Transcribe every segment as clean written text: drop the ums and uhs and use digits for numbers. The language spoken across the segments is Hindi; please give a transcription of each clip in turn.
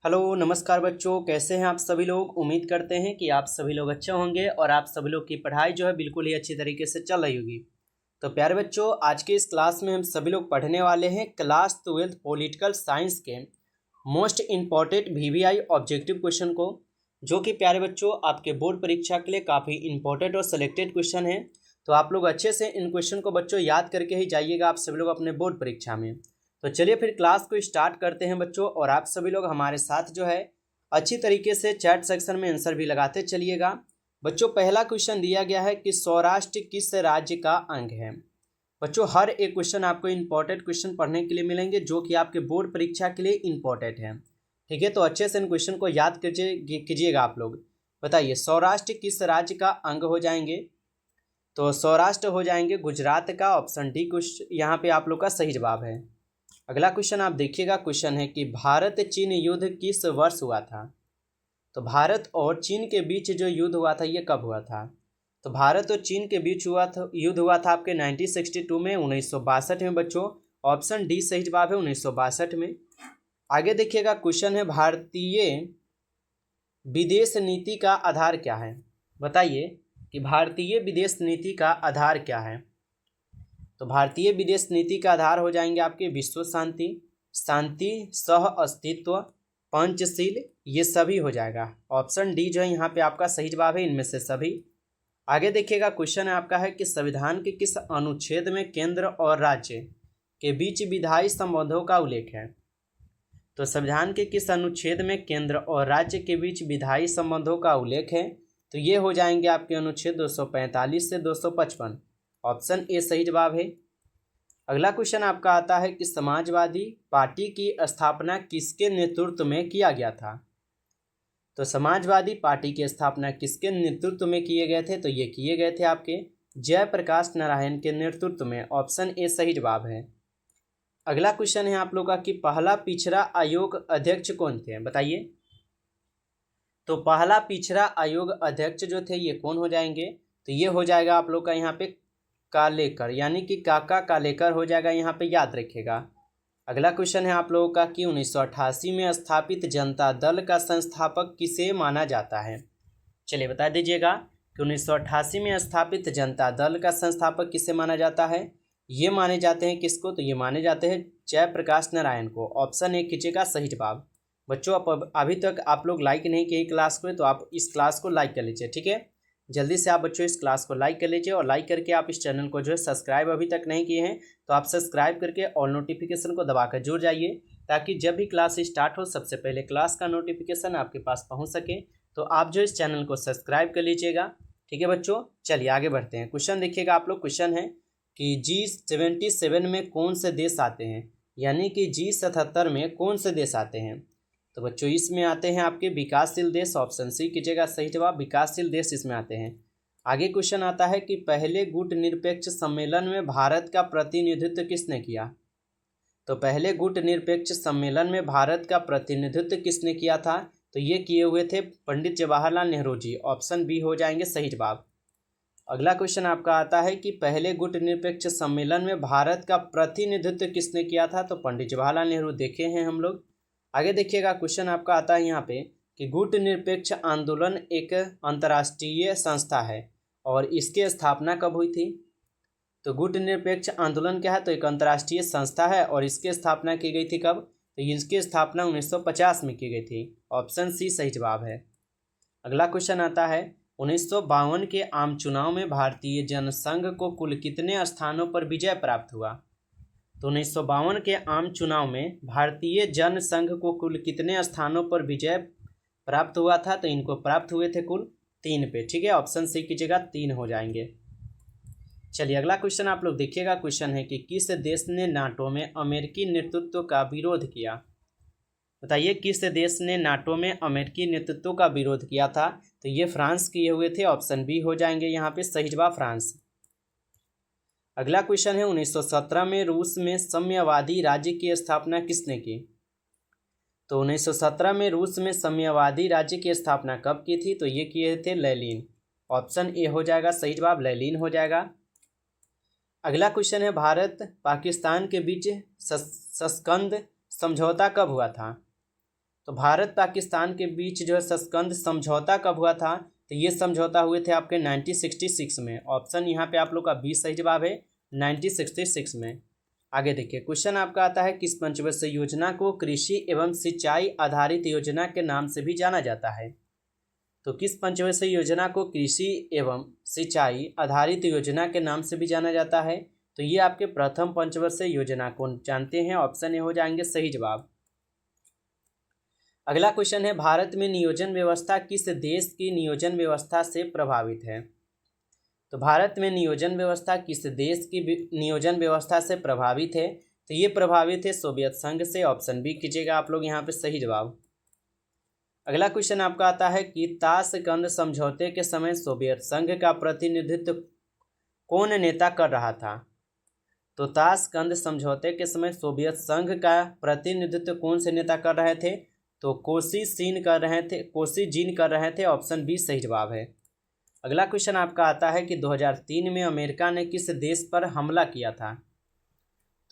हेलो नमस्कार बच्चों, कैसे हैं आप सभी लोग। उम्मीद करते हैं कि आप सभी लोग अच्छे होंगे और आप सभी लोग की पढ़ाई जो है बिल्कुल ही अच्छी तरीके से चल रही होगी। तो प्यारे बच्चों, आज के इस क्लास में हम सभी लोग पढ़ने वाले हैं क्लास 12 पॉलिटिकल साइंस के most important VVI objective question को, जो कि प्यारे बच्चों आपके बोर्ड परीक्षा के लिए काफ़ी इंपॉर्टेंट और सिलेक्टेड क्वेश्चन है। तो आप लोग अच्छे से इन क्वेश्चन को बच्चों याद करके ही जाइएगा आप सभी लोग अपने बोर्ड परीक्षा में। तो चलिए फिर क्लास को स्टार्ट करते हैं बच्चों, और आप सभी लोग हमारे साथ जो है अच्छी तरीके से चैट सेक्शन में आंसर भी लगाते चलिएगा। बच्चों, पहला क्वेश्चन दिया गया है कि सौराष्ट्र किस राज्य का अंग है। बच्चों, हर एक क्वेश्चन आपको इंपॉर्टेंट क्वेश्चन पढ़ने के लिए मिलेंगे जो कि आपके बोर्ड परीक्षा के लिए इंपॉर्टेंट है। ठीक है, तो अच्छे से इन क्वेश्चन को याद कीजिएगा आप लोग। बताइए, सौराष्ट्र किस राज्य का अंग हो जाएंगे। तो सौराष्ट्र हो जाएंगे गुजरात का। ऑप्शन डी क्वेश्चन यहाँ पे आप लोग का सही जवाब है। अगला क्वेश्चन आप देखिएगा, क्वेश्चन है कि भारत चीन युद्ध किस वर्ष हुआ था। तो भारत और चीन के बीच जो युद्ध हुआ था ये कब हुआ था। तो भारत और चीन के बीच युद्ध हुआ था आपके 1962 में, 1962 में बच्चों। ऑप्शन डी सही जवाब है, 1962 में। आगे देखिएगा, क्वेश्चन है भारतीय विदेश नीति का आधार क्या है। बताइए कि भारतीय विदेश नीति का आधार क्या है। तो भारतीय विदेश नीति का आधार हो जाएंगे आपके विश्व शांति, शांति, सह अस्तित्व, पंचशील, ये सभी हो जाएगा। ऑप्शन डी जो है यहाँ पे आपका सही जवाब है, इनमें से सभी। आगे देखिएगा, क्वेश्चन है आपका है कि संविधान के किस अनुच्छेद में केंद्र और राज्य के बीच विधायी संबंधों का उल्लेख है। तो संविधान के किस अनुच्छेद में केंद्र और राज्य के बीच विधायी संबंधों का उल्लेख है। तो ये हो जाएंगे आपके अनुच्छेद 245 से 255। ऑप्शन ए सही जवाब है। अगला क्वेश्चन आपका आता है कि समाजवादी पार्टी की स्थापना किसके नेतृत्व में किया गया था। तो समाजवादी पार्टी की स्थापना किसके नेतृत्व में किए गए थे। तो ये किए गए थे आपके जयप्रकाश नारायण के नेतृत्व में। ऑप्शन ए सही जवाब है। अगला क्वेश्चन है आप लोग का कि पहला पिछड़ा आयोग अध्यक्ष कौन थे। बताइए, तो पहला पिछड़ा आयोग अध्यक्ष जो थे ये कौन हो जाएंगे। तो ये हो जाएगा आप लोग का यहाँ पे कालेकर, यानी कि काका कालेकर हो जाएगा, यहाँ पे याद रखिएगा। अगला क्वेश्चन है आप लोगों का कि 1988 में स्थापित जनता दल का संस्थापक किसे माना जाता है। चलिए बता दीजिएगा कि 1988 में स्थापित जनता दल का संस्थापक किसे माना जाता है। ये माने जाते हैं किसको। तो ये माने जाते हैं जयप्रकाश नारायण को। ऑप्शन ए कीजिएगा सही जवाब। बच्चों, आप अभी तक आप लोग लाइक नहीं किए क्लास को, तो आप इस क्लास को लाइक कर लीजिए। ठीक है, जल्दी से आप बच्चों इस क्लास को लाइक कर लीजिए, और लाइक करके आप इस चैनल को जो है सब्सक्राइब अभी तक नहीं किए हैं तो आप सब्सक्राइब करके ऑल नोटिफिकेशन को दबाकर जुड़ जाइए, ताकि जब भी क्लास स्टार्ट हो सबसे पहले क्लास का नोटिफिकेशन आपके पास पहुंच सके। तो आप जो इस चैनल को सब्सक्राइब कर लीजिएगा। ठीक है बच्चों, चलिए आगे बढ़ते हैं। क्वेश्चन देखिएगा आप लोग। क्वेश्चन है कि G77 में कौन से देश आते हैं, यानी कि G77 में कौन से देश आते हैं। तो बच्चों, इसमें आते हैं आपके विकासशील देश। ऑप्शन सी कीजिएगा सही जवाब, विकासशील देश इसमें आते हैं। आगे क्वेश्चन आता है कि पहले गुट निरपेक्ष सम्मेलन में भारत का प्रतिनिधित्व किसने किया। तो पहले गुट निरपेक्ष सम्मेलन में भारत का प्रतिनिधित्व किसने किया था। तो ये किए हुए थे पंडित जवाहरलाल नेहरू जी। ऑप्शन बी हो जाएंगे सही जवाब। अगला क्वेश्चन आपका आता है कि पहले गुट निरपेक्ष सम्मेलन में भारत का प्रतिनिधित्व किसने किया था। तो पंडित जवाहरलाल नेहरू देखे हैं हम लोग। आगे देखिएगा, क्वेश्चन आपका आता है यहाँ पे कि गुट निरपेक्ष आंदोलन एक अंतर्राष्ट्रीय संस्था है और इसकी स्थापना कब हुई थी। तो गुट निरपेक्ष आंदोलन क्या है। तो एक अंतर्राष्ट्रीय संस्था है और इसकी स्थापना की गई थी कब। तो इसकी स्थापना 1950 में की गई थी। ऑप्शन सी सही जवाब है। अगला क्वेश्चन आता है 1952 के आम चुनाव में भारतीय जनसंघ को कुल कितने स्थानों पर विजय प्राप्त हुआ। तो 1952 के आम चुनाव में भारतीय जनसंघ को कुल कितने स्थानों पर विजय प्राप्त हुआ था। तो इनको प्राप्त हुए थे कुल 3 पे। ठीक है, ऑप्शन सी कीजिएगा 3 हो जाएंगे। चलिए अगला क्वेश्चन आप लोग देखिएगा। क्वेश्चन है कि किस देश ने नाटो में अमेरिकी नेतृत्व का विरोध किया। बताइए, किस देश ने नाटो में अमेरिकी नेतृत्व का विरोध किया था। तो ये फ्रांस किए हुए थे। ऑप्शन बी हो जाएंगे यहाँ पे सही जवाब, फ्रांस। अगला क्वेश्चन है 1917 में रूस में साम्यवादी राज्य की स्थापना किसने की। तो 1917 में रूस में साम्यवादी राज्य की स्थापना कब की थी। तो ये किए थे लेनिन। ऑप्शन ए हो जाएगा सही जवाब, लेनिन हो जाएगा। अगला क्वेश्चन है भारत पाकिस्तान के बीच सस्कंद समझौता कब हुआ था। तो भारत पाकिस्तान के बीच जो है सस्कंद समझौता कब हुआ था? तो ये समझौता हुए थे आपके 1966 में। ऑप्शन यहाँ पे आप लोग का 20 सही जवाब है, 1966 में। आगे देखिए, क्वेश्चन आपका आता है, किस पंचवर्षीय योजना को कृषि एवं सिंचाई आधारित योजना के नाम से भी जाना जाता है? तो किस पंचवर्षीय योजना को कृषि एवं सिंचाई आधारित योजना के नाम से भी जाना जाता है? तो ये आपके प्रथम पंचवर्षीय योजना को जानते हैं। ऑप्शन ए हो जाएंगे सही जवाब। अगला क्वेश्चन है, भारत में नियोजन व्यवस्था किस देश की नियोजन व्यवस्था से प्रभावित है? तो भारत में नियोजन व्यवस्था किस देश की नियोजन व्यवस्था से प्रभावित है? तो ये प्रभावित है सोवियत संघ से। ऑप्शन बी कीजिएगा आप लोग यहाँ पे सही जवाब। अगला क्वेश्चन आपका आता है कि ताशकंद समझौते के समय सोवियत संघ का प्रतिनिधित्व कौन नेता कर रहा था? तो ताशकंद समझौते के समय सोवियत संघ का प्रतिनिधित्व कौन से नेता कर रहे थे? तो कोसिजिन कर रहे थे। ऑप्शन बी सही जवाब है। अगला क्वेश्चन आपका आता है कि 2003 में अमेरिका ने किस देश पर हमला किया था?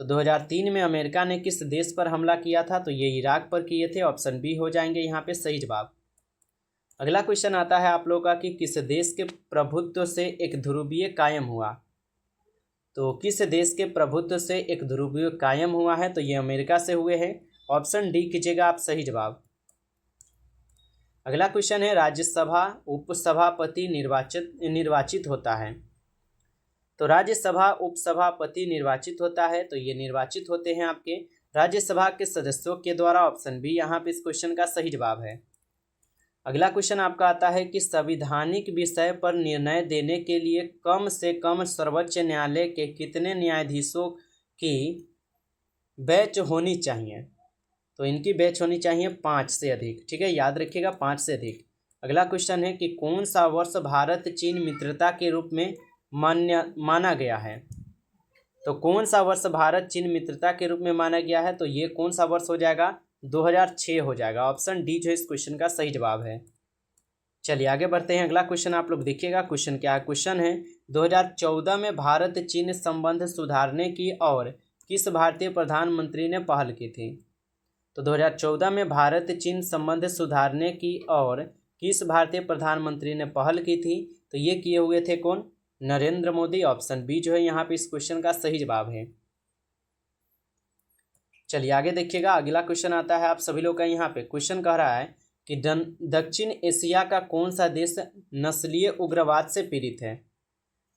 तो 2003 में अमेरिका ने किस देश पर हमला किया था? तो ये इराक पर किए थे। ऑप्शन बी हो जाएंगे यहाँ पे सही जवाब। अगला क्वेश्चन आता है आप लोगों का कि किस देश के प्रभुत्व से एक ध्रुवीय कायम हुआ? तो किस देश के प्रभुत्व से एक ध्रुवीय कायम हुआ है? तो ये अमेरिका से हुए हैं। ऑप्शन डी कीजिएगा आप सही जवाब। अगला क्वेश्चन है, राज्यसभा उपसभापति निर्वाचित होता है। तो राज्यसभा उपसभापति निर्वाचित होता है, तो ये निर्वाचित होते हैं आपके राज्यसभा के सदस्यों के द्वारा। ऑप्शन बी यहाँ पे इस क्वेश्चन का सही जवाब है। अगला क्वेश्चन आपका आता है कि संवैधानिक विषय पर निर्णय देने के लिए कम से कम सर्वोच्च न्यायालय के कितने न्यायाधीशों की बेंच होनी चाहिए? तो इनकी बेंच होनी चाहिए 5 से अधिक। ठीक है, याद रखिएगा 5 से अधिक। अगला क्वेश्चन है कि कौन सा वर्ष भारत चीन मित्रता के रूप में माना गया है? तो कौन सा वर्ष भारत चीन मित्रता के रूप में माना गया है? तो ये कौन सा वर्ष हो जाएगा? 2006 हो जाएगा। ऑप्शन डी जो इस क्वेश्चन का सही जवाब है। चलिए आगे बढ़ते हैं। अगला क्वेश्चन आप लोग देखिएगा, क्वेश्चन क्या है? क्वेश्चन है, 2014 में भारत चीन संबंध सुधारने की और किस भारतीय प्रधानमंत्री ने पहल की थी? तो 2014 में भारत चीन संबंध सुधारने की और किस भारतीय प्रधानमंत्री ने पहल की थी? तो ये किए हुए थे कौन? नरेंद्र मोदी। ऑप्शन बी जो है यहाँ पे इस क्वेश्चन का सही जवाब है। चलिए आगे देखिएगा, अगला क्वेश्चन आता है आप सभी लोग का। यहाँ पे क्वेश्चन कह रहा है कि दक्षिण एशिया का कौन सा देश नस्लीय उग्रवाद से पीड़ित है?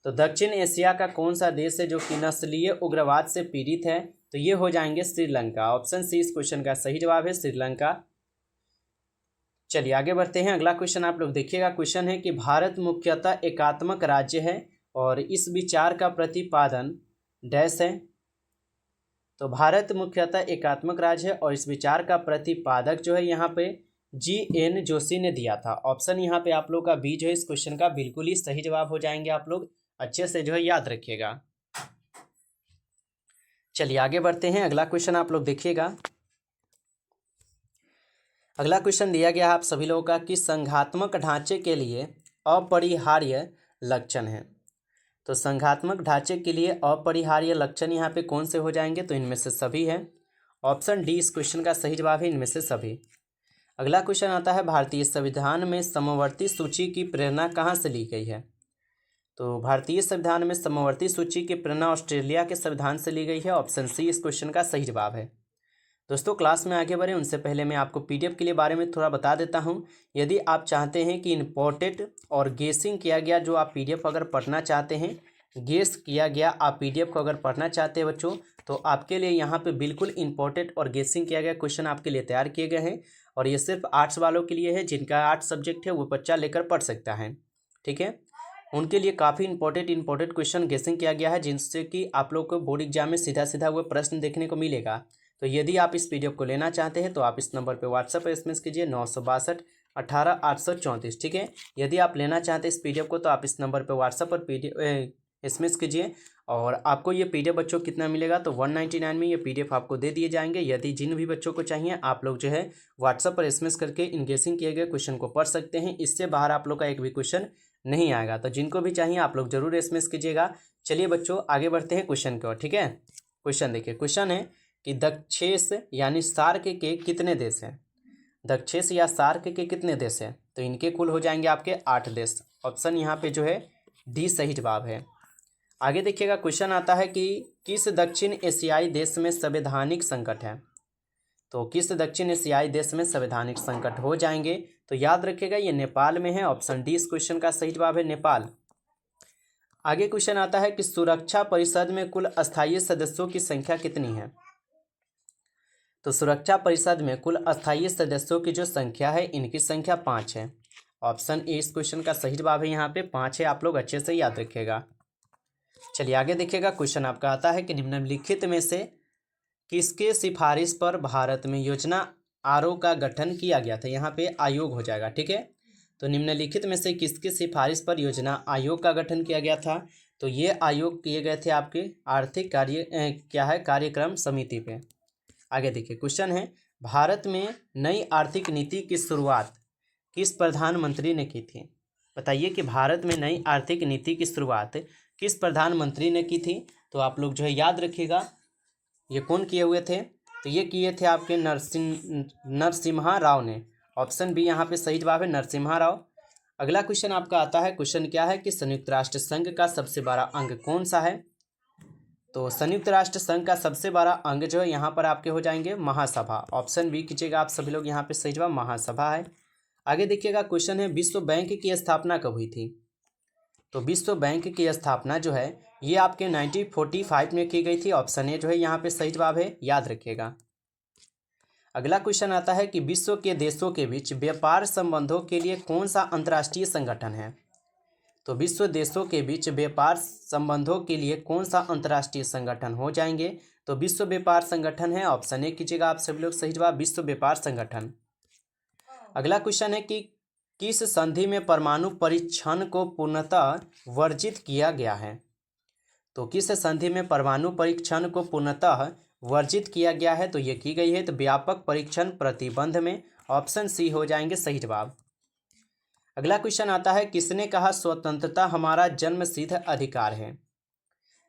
तो दक्षिण एशिया का कौन सा देश है जो कि नस्लीय उग्रवाद से पीड़ित है? तो ये हो जाएंगे श्रीलंका। ऑप्शन सी इस क्वेश्चन का सही जवाब है, श्रीलंका। चलिए आगे बढ़ते हैं। अगला क्वेश्चन आप लोग देखिएगा, क्वेश्चन है कि भारत मुख्यतः एकात्मक राज्य है और इस विचार का प्रतिपादन डैश है। तो भारत मुख्यतः एकात्मक राज्य है और इस विचार का प्रतिपादक जो है यहाँ पे GN जोशी ने दिया था। ऑप्शन यहाँ पे आप लोग का बी जो है इस क्वेश्चन का बिल्कुल ही सही जवाब हो जाएंगे। आप लोग अच्छे से जो है याद रखिएगा। चलिए आगे बढ़ते हैं। अगला क्वेश्चन आप लोग देखिएगा, अगला क्वेश्चन दिया गया है आप सभी लोगों का कि संघात्मक ढांचे के लिए अपरिहार्य लक्षण है। तो संघात्मक ढांचे के लिए अपरिहार्य लक्षण यहाँ पे कौन से हो जाएंगे? तो इनमें से सभी है। ऑप्शन डी इस क्वेश्चन का सही जवाब है, इनमें से सभी। अगला क्वेश्चन आता है, भारतीय संविधान में समवर्ती सूची की प्रेरणा कहाँ से ली गई है? तो भारतीय संविधान में समवर्ती सूची की प्रेरणा ऑस्ट्रेलिया के संविधान से ली गई है। ऑप्शन सी इस क्वेश्चन का सही जवाब है। दोस्तों क्लास में आगे बढ़े उनसे पहले मैं आपको PDF के लिए बारे में थोड़ा बता देता हूं। यदि आप चाहते हैं कि इम्पोर्टेड और गेसिंग किया गया जो आप PDF अगर पढ़ना चाहते हैं, गेस किया गया आप PDF को अगर पढ़ना चाहते हैं बच्चों, तो आपके लिए यहाँ पे बिल्कुल इम्पोर्टेड और गेसिंग किया गया क्वेश्चन आपके लिए तैयार किए गए हैं। और ये सिर्फ आर्ट्स वालों के लिए है, जिनका आर्ट्स सब्जेक्ट है वो बच्चा लेकर पढ़ सकता है। ठीक है, उनके लिए काफ़ी इंपॉर्टेंट क्वेश्चन गेसिंग किया गया है, जिनसे कि आप लोग को बोर्ड एग्जाम में सीधा सीधा वो प्रश्न देखने को मिलेगा। तो यदि आप इस PDF को लेना चाहते हैं तो आप इस नंबर पे व्हाट्सएप पर SMS कीजिए 962 18 834। ठीक है, यदि आप लेना चाहते हैं इस PDF को तो आप इस नंबर पे व्हाट्सएप पर SMS कीजिए। और आपको ये PDF बच्चों कितना मिलेगा? तो 199 में ये PDF आपको दे दिए जाएंगे। यदि जिन भी बच्चों को चाहिए आप लोग जो है व्हाट्सएप पर SMS करके इन गेसिंग किए गए क्वेश्चन को पढ़ सकते हैं। इससे बाहर आप लोग का एक भी क्वेश्चन नहीं आएगा। तो जिनको भी चाहिए आप लोग जरूर SMS कीजिएगा। चलिए बच्चों आगे बढ़ते हैं क्वेश्चन की ओर। ठीक है, क्वेश्चन देखिए, क्वेश्चन है कि दक्षेस यानी सार्क के कितने देश हैं? दक्षिण या सार्क के कितने देश हैं? तो इनके कुल हो जाएंगे आपके 8 देश। ऑप्शन यहाँ पे जो है डी सही जवाब है। आगे देखिएगा, क्वेश्चन आता है कि किस दक्षिण एशियाई देश में संवैधानिक संकट है? तो किस दक्षिण एशियाई देश में संवैधानिक संकट हो जाएंगे? तो याद रखिएगा ये नेपाल में है। ऑप्शन डी इस क्वेश्चन का सही जवाब है, नेपाल। आगे क्वेश्चन आता है कि सुरक्षा परिषद में कुल अस्थायी सदस्यों की संख्या कितनी है? तो सुरक्षा परिषद में कुल अस्थायी सदस्यों की जो संख्या है, इनकी संख्या 5 है। ऑप्शन ए इस क्वेश्चन का सही जवाब है, यहाँ पे 5 है। आप लोग अच्छे से याद रखिएगा। चलिए आगे देखिएगा, क्वेश्चन आपका आता है कि निम्नलिखित में से किसके सिफारिश पर भारत में योजना आयोग का गठन किया गया था? यहाँ पे आयोग हो जाएगा, ठीक है। तो निम्नलिखित में से किसकी सिफारिश पर योजना आयोग का गठन किया गया था? तो ये आयोग किए गए थे आपके आर्थिक कार्यक्रम समिति पे। आगे देखिए, क्वेश्चन है भारत में नई आर्थिक नीति की शुरुआत किस प्रधानमंत्री ने की थी? बताइए कि भारत में नई आर्थिक नीति की शुरुआत किस प्रधानमंत्री ने की थी? तो आप लोग जो है याद रखिएगा, ये कौन किए हुए थे? तो ये किए थे आपके नरसिम्हा राव ने। ऑप्शन बी यहाँ पे सही जवाब है, नरसिम्हा राव। अगला क्वेश्चन आपका आता है, क्वेश्चन क्या है कि संयुक्त राष्ट्र संघ का सबसे बड़ा अंग कौन सा है? तो संयुक्त राष्ट्र संघ का सबसे बड़ा अंग जो है यहाँ पर आपके हो जाएंगे महासभा। ऑप्शन बी कीजिएगा आप सभी लोग, यहाँ पे सही जवाब महासभा है। आगे देखिएगा, क्वेश्चन है विश्व बैंक की स्थापना कब हुई थी? तो विश्व बैंक की स्थापना जो है ये आपके 1945 में की गई थी। ऑप्शन ए जो है यहाँ पे सही जवाब है, याद रखिएगा। अगला क्वेश्चन आता है कि विश्व के देशों के बीच व्यापार संबंधों के लिए कौन सा अंतर्राष्ट्रीय संगठन है? तो विश्व देशों के बीच व्यापार संबंधों के लिए कौन सा अंतर्राष्ट्रीय संगठन हो जाएंगे? तो विश्व व्यापार संगठन है। ऑप्शन ए कीजिएगा आप सभी लोग, सही जवाब विश्व व्यापार संगठन। अगला क्वेश्चन है कि किस संधि में परमाणु परीक्षण को पूर्णतः वर्जित किया गया है? तो किस संधि में परमाणु परीक्षण को पूर्णतः वर्जित किया गया है? तो ये की गई है तो व्यापक परीक्षण प्रतिबंध में। ऑप्शन सी हो जाएंगे सही जवाब। अगला क्वेश्चन आता है, किसने कहा स्वतंत्रता हमारा जन्मसिद्ध अधिकार है?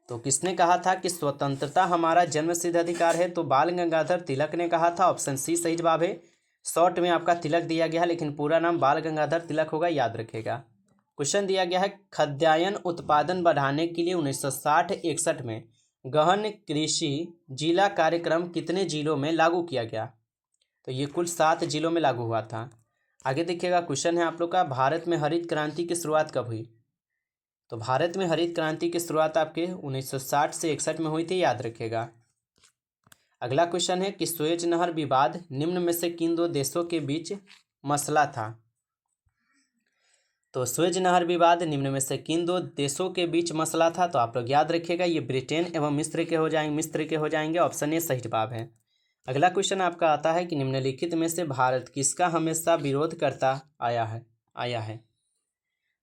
तो किसने कहा था कि स्वतंत्रता हमारा जन्मसिद्ध अधिकार है? तो बाल गंगाधर तिलक ने कहा था। ऑप्शन सी सही जवाब है। शॉर्ट में आपका तिलक दिया गया है, लेकिन पूरा नाम बाल गंगाधर तिलक होगा, याद रखेगा। क्वेश्चन दिया गया है, खाद्यान्न उत्पादन बढ़ाने के लिए 1960-61 में गहन कृषि जिला कार्यक्रम कितने जिलों में लागू किया गया? तो ये कुल 7 जिलों में लागू हुआ था। आगे देखिएगा, क्वेश्चन है आप लोग का, भारत में हरित क्रांति की शुरुआत कब हुई? तो भारत में हरित क्रांति की शुरुआत आपके 1960 से 61 में हुई थी, याद रखिएगा। अगला क्वेश्चन है कि सुएज नहर विवाद निम्न में से किन 2 देशों के बीच मसला था? तो सुएज नहर विवाद निम्न में से किन 2 देशों के बीच मसला था? तो आप लोग याद रखिएगा, ये ब्रिटेन एवं मिस्र के हो जाएंगे। ऑप्शन ए सही जवाब है। अगला क्वेश्चन आपका आता है कि निम्नलिखित में से भारत किसका हमेशा विरोध करता आया है?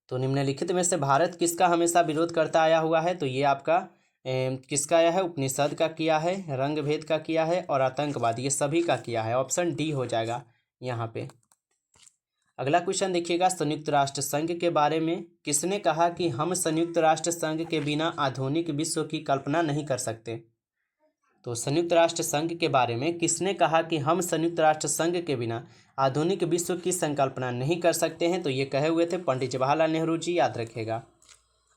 तो निम्नलिखित में से भारत किसका हमेशा विरोध करता आया हुआ है? तो ये आपका किसका आया है? उपनिषद का किया है, रंग भेद का किया है और आतंकवाद, ये सभी का किया है। ऑप्शन डी हो जाएगा यहाँ पे। अगला क्वेश्चन देखिएगा, संयुक्त राष्ट्र संघ के बारे में किसने कहा कि हम संयुक्त राष्ट्र संघ के बिना आधुनिक विश्व की कल्पना नहीं कर सकते? तो संयुक्त राष्ट्र संघ के बारे में किसने कहा कि हम संयुक्त राष्ट्र संघ के बिना आधुनिक विश्व की संकल्पना नहीं कर सकते हैं? तो ये कहे हुए थे पंडित जवाहरलाल नेहरू जी, याद रखेगा।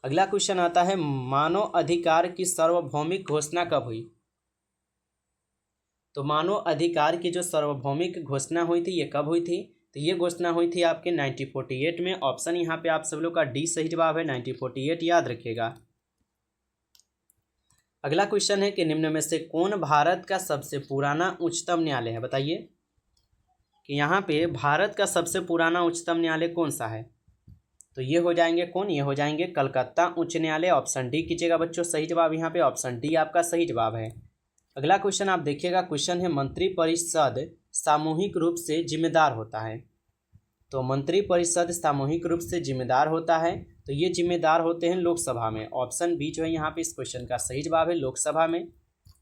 अगला क्वेश्चन आता है, मानव अधिकार की सार्वभौमिक घोषणा कब हुई? तो मानव अधिकार की जो सार्वभौमिक घोषणा हुई थी ये कब हुई थी? तो ये घोषणा हुई थी आपके 1948 में। ऑप्शन यहाँ पे आप सब लोग का डी सही जवाब है, 1948, याद रखिएगा। अगला क्वेश्चन है कि निम्न में से कौन भारत का सबसे पुराना उच्चतम न्यायालय है? बताइए कि यहाँ पे भारत का सबसे पुराना उच्चतम न्यायालय कौन सा है? तो ये हो जाएंगे कौन? ये हो जाएंगे कलकत्ता उच्च न्यायालय। ऑप्शन डी कीजिएगा बच्चों, सही जवाब यहाँ पे ऑप्शन डी आपका सही जवाब है। अगला क्वेश्चन आप देखिएगा, क्वेश्चन है मंत्रिपरिषद सामूहिक रूप से जिम्मेदार होता है? तो मंत्रिपरिषद सामूहिक रूप से जिम्मेदार होता है, तो ये जिम्मेदार होते हैं लोकसभा में। ऑप्शन बी जो है यहाँ पे इस क्वेश्चन का सही जवाब है, लोकसभा में।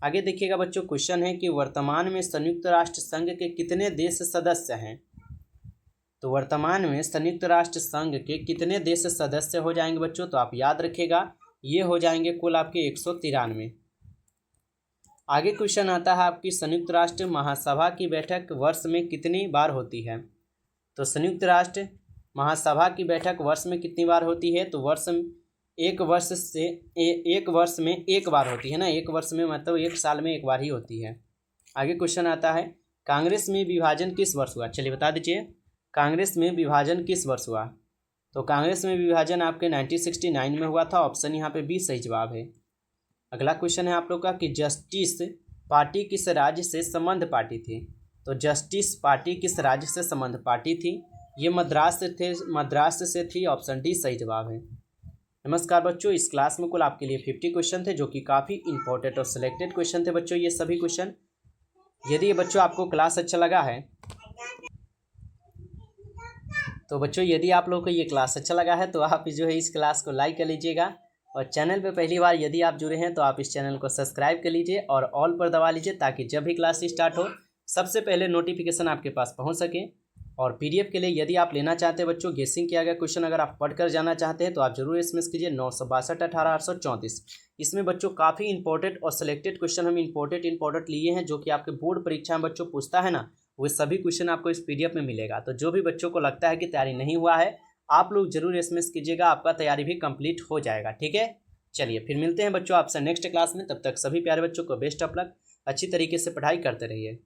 आगे देखिएगा बच्चों, क्वेश्चन है कि वर्तमान में संयुक्त राष्ट्र संघ के कितने देश सदस्य हैं? तो वर्तमान में संयुक्त राष्ट्र संघ के कितने देश सदस्य हो जाएंगे बच्चों? तो आप याद रखिएगा, ये हो जाएंगे कुल आपके 193। आगे क्वेश्चन आता है आपकी संयुक्त राष्ट्र महासभा की बैठक वर्ष में कितनी बार होती है। तो संयुक्त राष्ट्र महासभा की बैठक वर्ष में कितनी बार होती है। तो एक वर्ष में एक बार होती है ना। एक वर्ष में मतलब एक साल में एक बार ही होती है। आगे क्वेश्चन आता है कांग्रेस में विभाजन किस वर्ष हुआ। चलिए बता दीजिए कांग्रेस में विभाजन किस वर्ष हुआ। तो कांग्रेस में विभाजन आपके 1969 में हुआ था। ऑप्शन यहाँ पे बी सही जवाब है। अगला क्वेश्चन है आप लोग का कि जस्टिस पार्टी किस राज्य से संबंध पार्टी थी। तो जस्टिस पार्टी किस राज्य से संबंध पार्टी थी। ये मद्रास से थी। ऑप्शन डी सही जवाब है। नमस्कार बच्चों, इस क्लास में कुल आपके लिए 50 क्वेश्चन थे जो कि काफ़ी इंपॉर्टेंट और सिलेक्टेड क्वेश्चन थे बच्चों। ये सभी क्वेश्चन यदि ये बच्चों आपको क्लास अच्छा लगा है तो बच्चों यदि आप लोगों को ये क्लास अच्छा लगा है तो आप जो है इस क्लास को लाइक कर लीजिएगा। और चैनल पे पहली बार यदि आप जुड़े हैं तो आप इस चैनल को सब्सक्राइब कर लीजिए और ऑल पर दबा लीजिए ताकि जब भी क्लास स्टार्ट हो सबसे पहले नोटिफिकेशन आपके पास पहुंच सके। और पीडीएफ के लिए यदि आप लेना चाहते हैं बच्चों गेसिंग किया गया क्वेश्चन अगर आप पढ़कर जाना चाहते हैं तो आप जरूर एसएमएस कीजिए 96218 इसमें बच्चों काफ़ी इंपॉर्टेंट और सिलेक्टेड क्वेश्चन हम इंपॉर्टेंट लिए हैं जो कि आपके बोर्ड परीक्षा में बच्चों पूछता है ना। वो सभी क्वेश्चन आपको इस पीडीएफ में मिलेगा। तो जो भी बच्चों को लगता है कि तैयारी नहीं हुआ है आप लोग जरूर एसएमएस कीजिएगा, आपका तैयारी भी कंप्लीट हो जाएगा। ठीक है, चलिए फिर मिलते हैं बच्चों आपसे नेक्स्ट क्लास में। तब तक सभी प्यारे बच्चों को बेस्ट ऑफ लक। अच्छी तरीके से पढ़ाई करते रहिए।